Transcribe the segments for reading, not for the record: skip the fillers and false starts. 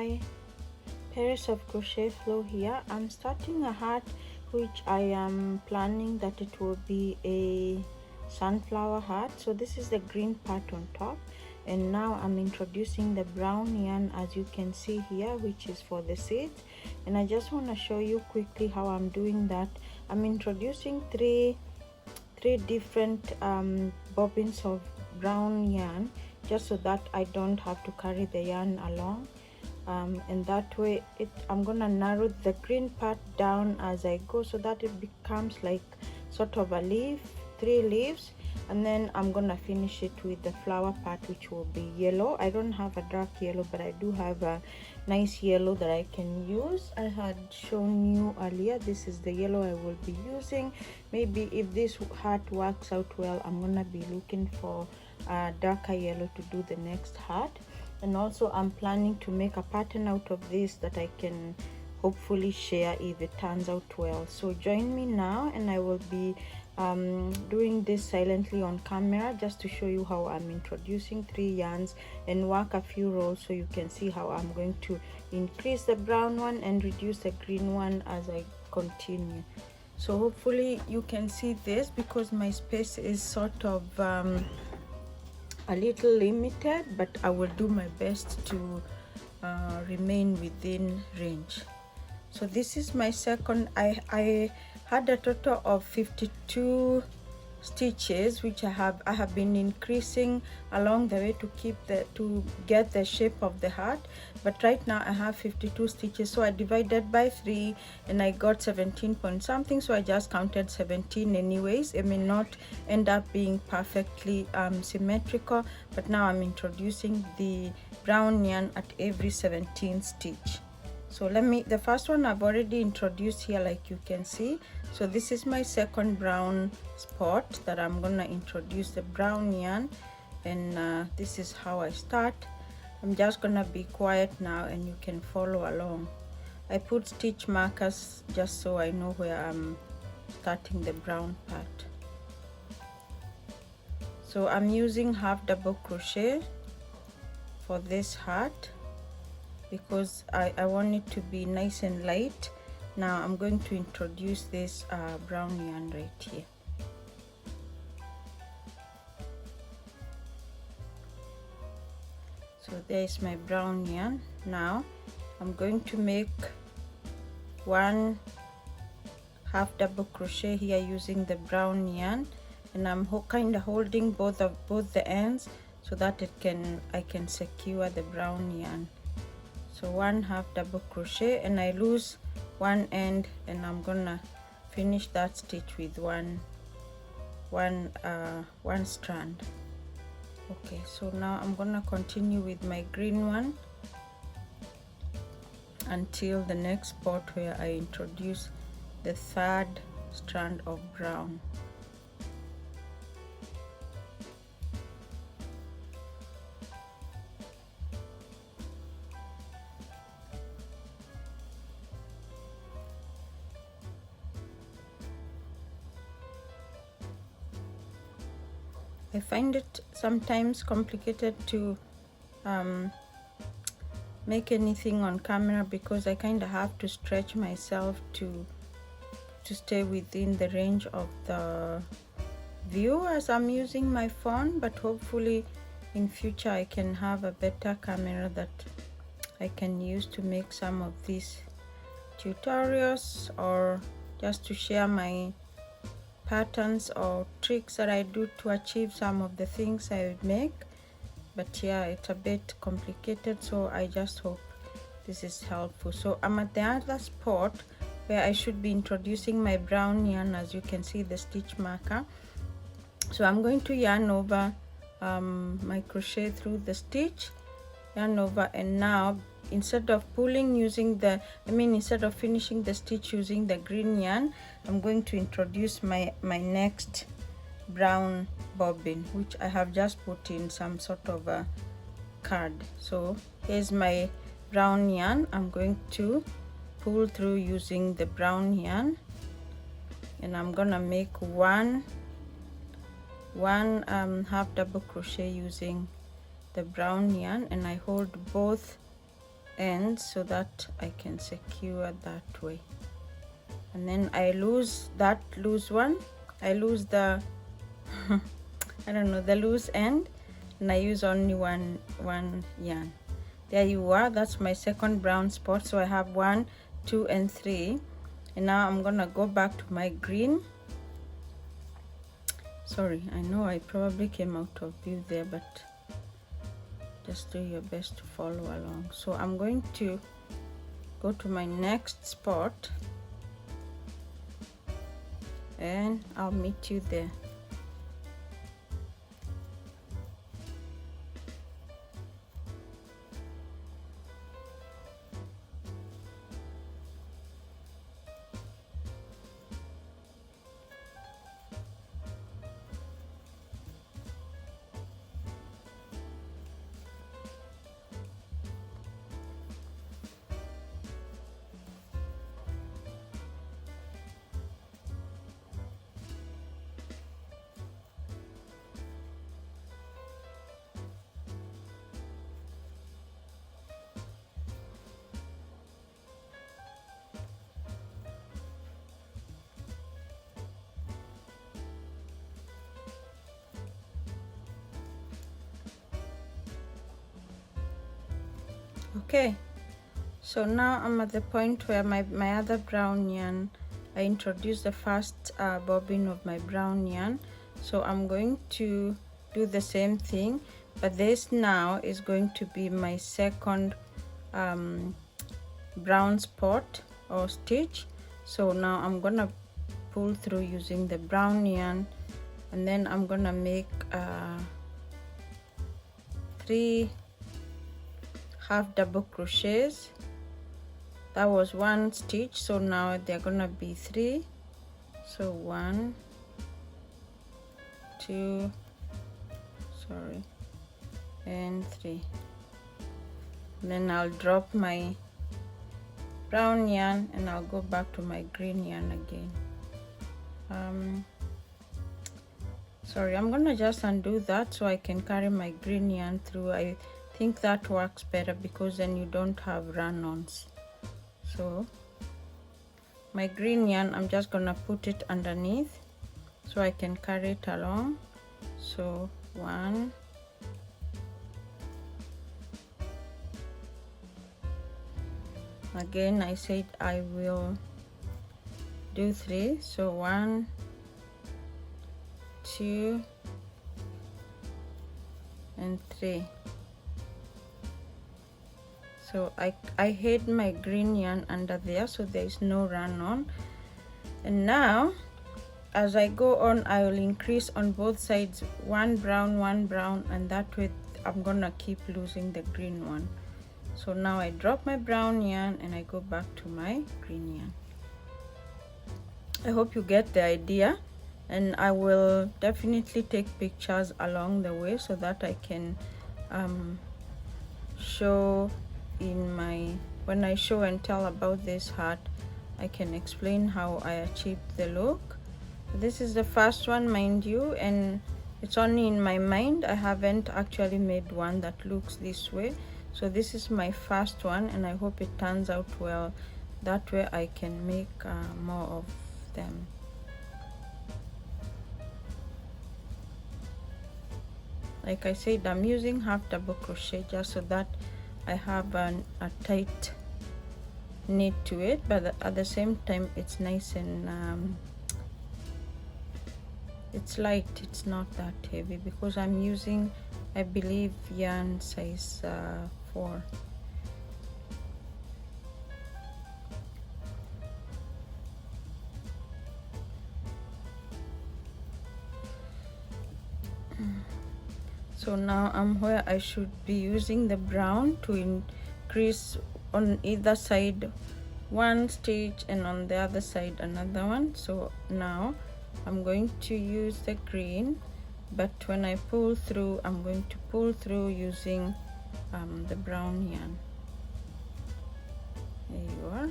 my pairs of crochet flow here. I'm starting a heart which I am planning that it will be a sunflower heart. So this is the green part on top, and now I'm introducing the brown yarn, as you can see here, which is for the seeds. And I just want to show you quickly how I'm doing that. I'm introducing three different bobbins of brown yarn, just so that I don't have to carry the yarn along, and that way I'm gonna narrow the green part down as I go, so that it becomes like sort of a leaf, 3 leaves, and then I'm gonna finish it with the flower part, which will be yellow. I don't have a dark yellow, but I do have a nice yellow that I can use. I had shown you earlier, this is the yellow I will be using. Maybe if this heart works out well, I'm gonna be looking for a darker yellow to do the next heart. And also I'm planning to make a pattern out of this that I can hopefully share if it turns out well. So join me now, and I will be doing this silently on camera, just to show you how I'm introducing 3 yarns and work a few rows, so you can see how I'm going to increase the brown one and reduce the green one as I continue. So hopefully you can see this, because my space is sort of a little limited, but I will do my best to remain within range. So this is my second. I had a total of 52 stitches, which I have been increasing along the way to get the shape of the heart. But right now I have 52 stitches, so I divided by 3 and I got 17 point something, so I just counted 17 anyways. It may not end up being perfectly symmetrical, but now I'm introducing the brown yarn at every 17 stitch. So the first one I've already introduced here, like you can see. So this is my second brown spot that I'm gonna introduce the brown yarn, and this is how I start. I'm just gonna be quiet now and you can follow along. I put stitch markers just so I know where I'm starting the brown part. So I'm using half double crochet for this heart, because I want it to be nice and light. Now I'm going to introduce this brown yarn right here. So there is my brown yarn. Now I'm going to make 1 half double crochet here using the brown yarn, and I'm kind of holding both the ends so that I can secure the brown yarn. So 1 half double crochet, and I lose one end, and I'm gonna finish that stitch with one strand. Okay, so now I'm gonna continue with my green one until the next spot where I introduce the 3rd strand of brown. I find it sometimes complicated to make anything on camera, because I kind of have to stretch myself to stay within the range of the view as I'm using my phone. But hopefully in future I can have a better camera that I can use to make some of these tutorials, or just to share my patterns or tricks that I do to achieve some of the things I would make. But yeah, it's a bit complicated, so I just hope this is helpful. So I'm at the other spot where I should be introducing my brown yarn, as you can see the stitch marker. So I'm going to yarn over my crochet through the stitch, yarn over, and now instead of finishing the stitch using the green yarn, I'm going to introduce my next brown bobbin, which I have just put in some sort of a card. So here's my brown yarn. I'm going to pull through using the brown yarn, and I'm gonna make one half double crochet using the brown yarn, and I hold both ends so that I can secure that way. And then I lose that loose one, I lose the I don't know, the loose end, and I use only one yarn. There you are, that's my second brown spot. So I have 1, 2 and 3, and now I'm gonna go back to my green. Sorry, I know I probably came out of view there, but just do your best to follow along. So I'm going to go to my next spot and I'll meet you there. Okay, so now I'm at the point where my other brown yarn, I introduced the first bobbin of my brown yarn. So I'm going to do the same thing, but this now is going to be my second brown spot or stitch. So now I'm gonna pull through using the brown yarn, and then I'm gonna make 3 half double crochets. That was 1 stitch, so now they're gonna be 3. So 1, 2, sorry, and 3. And then I'll drop my brown yarn and I'll go back to my green yarn again. Sorry, I'm gonna just undo that so I can carry my green yarn through. I think that works better because then you don't have run-ons. So my green yarn, I'm just gonna put it underneath so I can carry it along. So 1, again I said I will do 3, so 1, 2 and 3. So I hid my green yarn under there so there is no run on. And now as I go on, I will increase on both sides 1 brown, 1 brown, and that way I'm gonna keep losing the green one. So now I drop my brown yarn and I go back to my green yarn. I hope you get the idea, and I will definitely take pictures along the way so that I can show in my, when I show and tell about this hat, I can explain how I achieved the look. This is the first one, mind you, and it's only in my mind. I haven't actually made one that looks this way. So this is my first one, and I hope it turns out well. That way I can make more of them. Like I said, I'm using half double crochet just so that I have a tight knit to it, but at the same time it's nice and it's light. It's not that heavy because I'm using, I believe, yarn size 4. So now I'm where I should be using the brown to increase on either side 1 stitch and on the other side another one. So now I'm going to use the green, but when I pull through, I'm going to pull through using the brown yarn. There you are.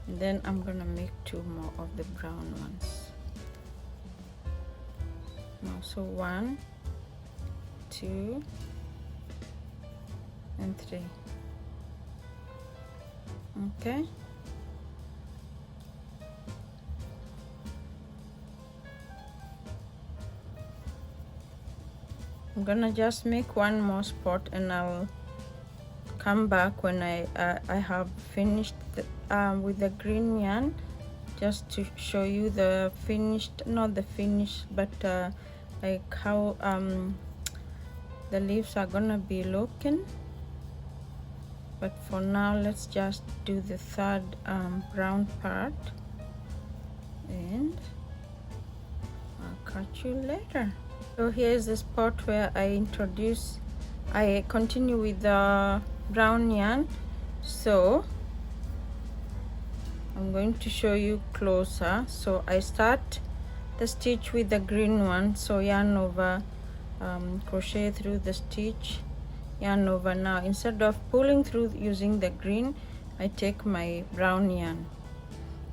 And then I'm gonna make 2 more of the brown ones. Now, so 1, 2 and 3. Okay, I'm gonna just make one more spot and I'll come back when I have finished with the green yarn, just to show you the finished, not the finished, but like how the leaves are gonna be looking. But for now, let's just do the third brown part, and I'll catch you later. So here's the spot where I continue with the brown yarn. So I'm going to show you closer. So I start the stitch with the green one, so yarn over, crochet through the stitch, yarn over. Now instead of pulling through using the green, I take my brown yarn,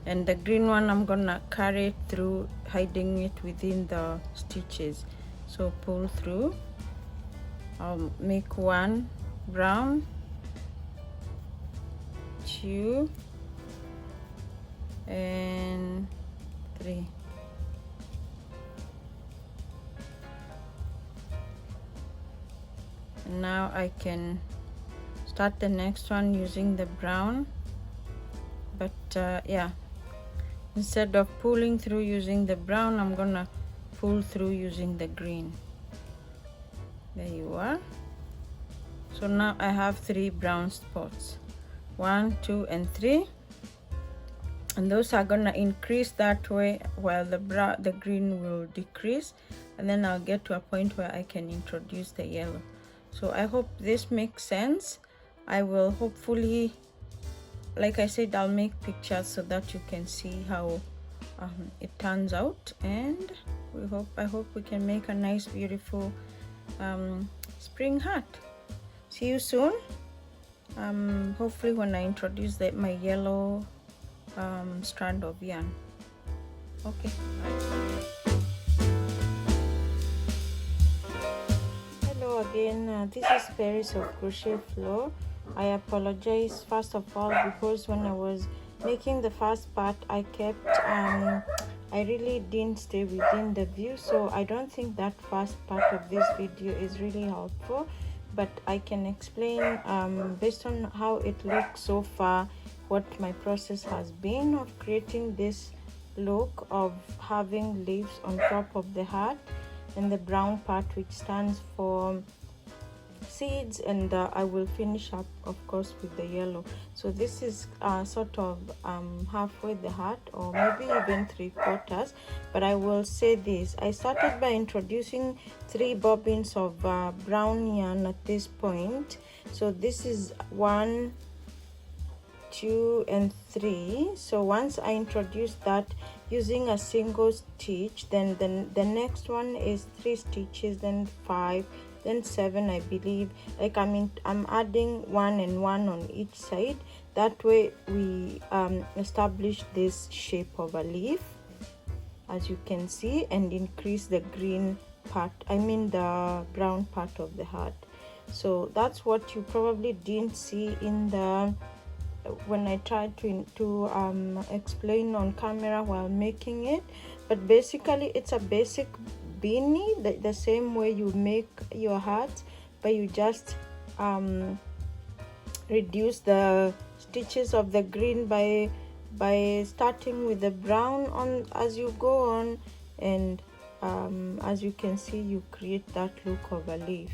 and the green one I'm gonna carry it through, hiding it within the stitches. So pull through, I'll make one brown, two, and three. And now I can start the next one using the brown, but yeah, instead of pulling through using the brown, I'm gonna pull through using the green. There you are. So now I have 3 brown spots, 1, 2, and 3, and those are gonna increase that way while the green will decrease, and then I'll get to a point where I can introduce the yellow. So I hope this makes sense. I will hopefully, like I said, I'll make pictures so that you can see how it turns out, and I hope we can make a nice, beautiful spring hat. See you soon. Hopefully when I introduce my yellow strand of yarn. Okay, bye. Hello again. This is Paris of Crochet Flow. I apologize first of all because when I was making the first part, I really didn't stay within the view, so I don't think that first part of this video is really helpful, but I can explain based on how it looks so far, what my process has been of creating this look of having leaves on top of the hat, and the brown part which stands for seeds, and I will finish up of course with the yellow. So this is sort of halfway the hat, or maybe even 3/4, but I will say this: I started by introducing 3 bobbins of brown yarn at this point. So this is 1, 2, and 3. So once I introduce that using a single stitch, then the next one is 3 stitches, then 5, then 7, I believe. Like I'm adding 1 and 1 on each side. That way we establish this shape of a leaf, as you can see, and increase the green part, the brown part of the hat. So that's what you probably didn't see in the when I tried to explain on camera while making it. But basically it's a basic beanie, the same way you make your hat, but you just reduce the stitches of the green by starting with the brown on as you go on, and as you can see, you create that look of a leaf.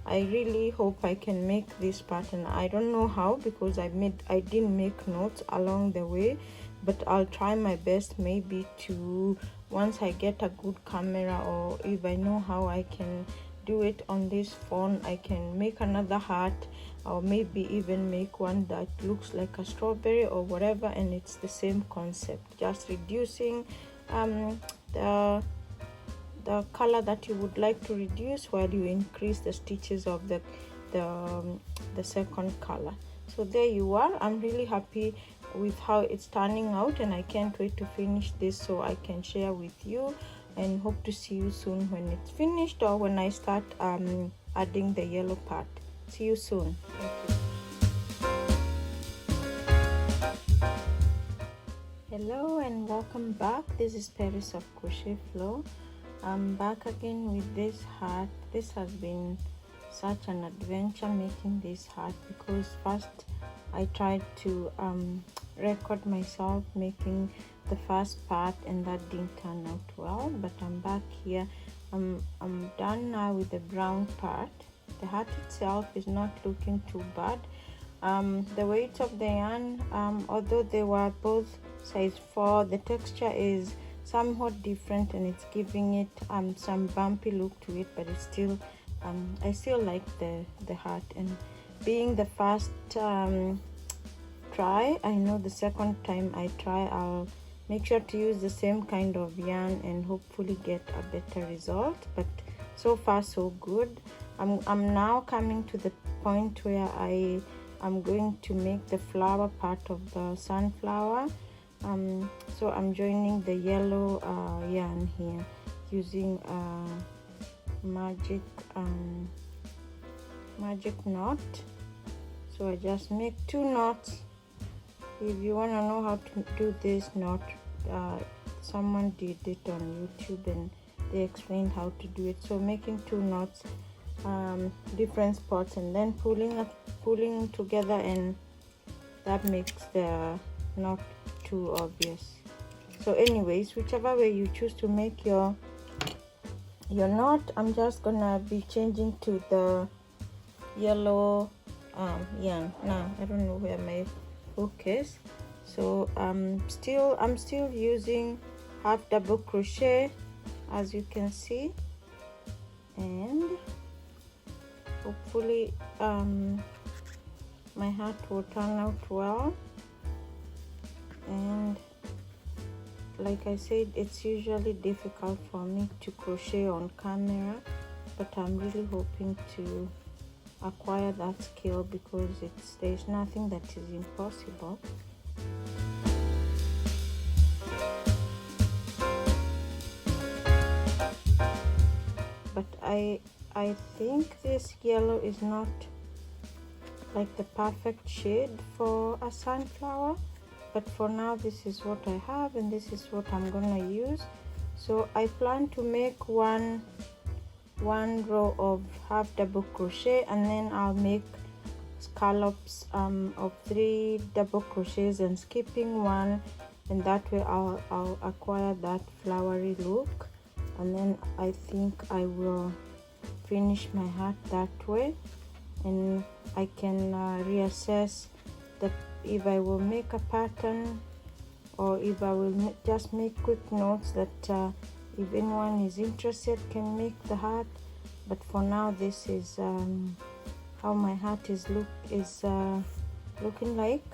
I really hope I can make this pattern. I don't know how, because I didn't make notes along the way, but I'll try my best, maybe to, once I get a good camera, or if I know how I can do it on this phone, I can make another hat, or maybe even make one that looks like a strawberry or whatever, and it's the same concept, just reducing the color that you would like to reduce while you increase the stitches of the second color. So there you are. I'm really happy with how it's turning out, and I can't wait to finish this so I can share with you, and hope to see you soon when it's finished, or when I start adding the yellow part. See you soon. Thank you. Hello and welcome back. This is Paris of Crochet Flow. I'm back again with this heart. This has been such an adventure making this heart, because first I tried to record myself making the first part and that didn't turn out well, but I'm back here. I'm done now with the brown part. The heart itself is not looking too bad. The weight of the yarn, although they were both size 4, the texture is somewhat different and it's giving it some bumpy look to it, but it's still I still like the heart. And being the first try, I know the second time I try I'll make sure to use the same kind of yarn and hopefully get a better result. But so far so good. I'm now coming to the point where I'm going to make the flower part of the sunflower. So I'm joining the yellow yarn here using magic knot. So I just make 2 knots. If you want to know how to do this knot, someone did it on YouTube and they explained how to do it. So making 2 knots, different spots, and then pulling together, and that makes the knot too obvious. So anyways, whichever way you choose to make your knot, I'm just gonna be changing to the yellow yarn. Now I don't know where my hook is, so I'm still using half double crochet, as you can see, and hopefully my heart will turn out well. And like I said, it's usually difficult for me to crochet on camera, but I'm really hoping to acquire that skill, because there's nothing that is impossible. But I think this yellow is not like the perfect shade for a sunflower, but for now this is what I have and this is what I'm gonna use. So I plan to make one row of half double crochet, and then I'll make scallops of 3 double crochets and skipping 1, and that way I'll acquire that flowery look. And then I think I will finish my heart that way, and I can reassess if I will make a pattern or if I will just make quick notes that if anyone is interested can make the heart. But for now, this is how my heart is looking like.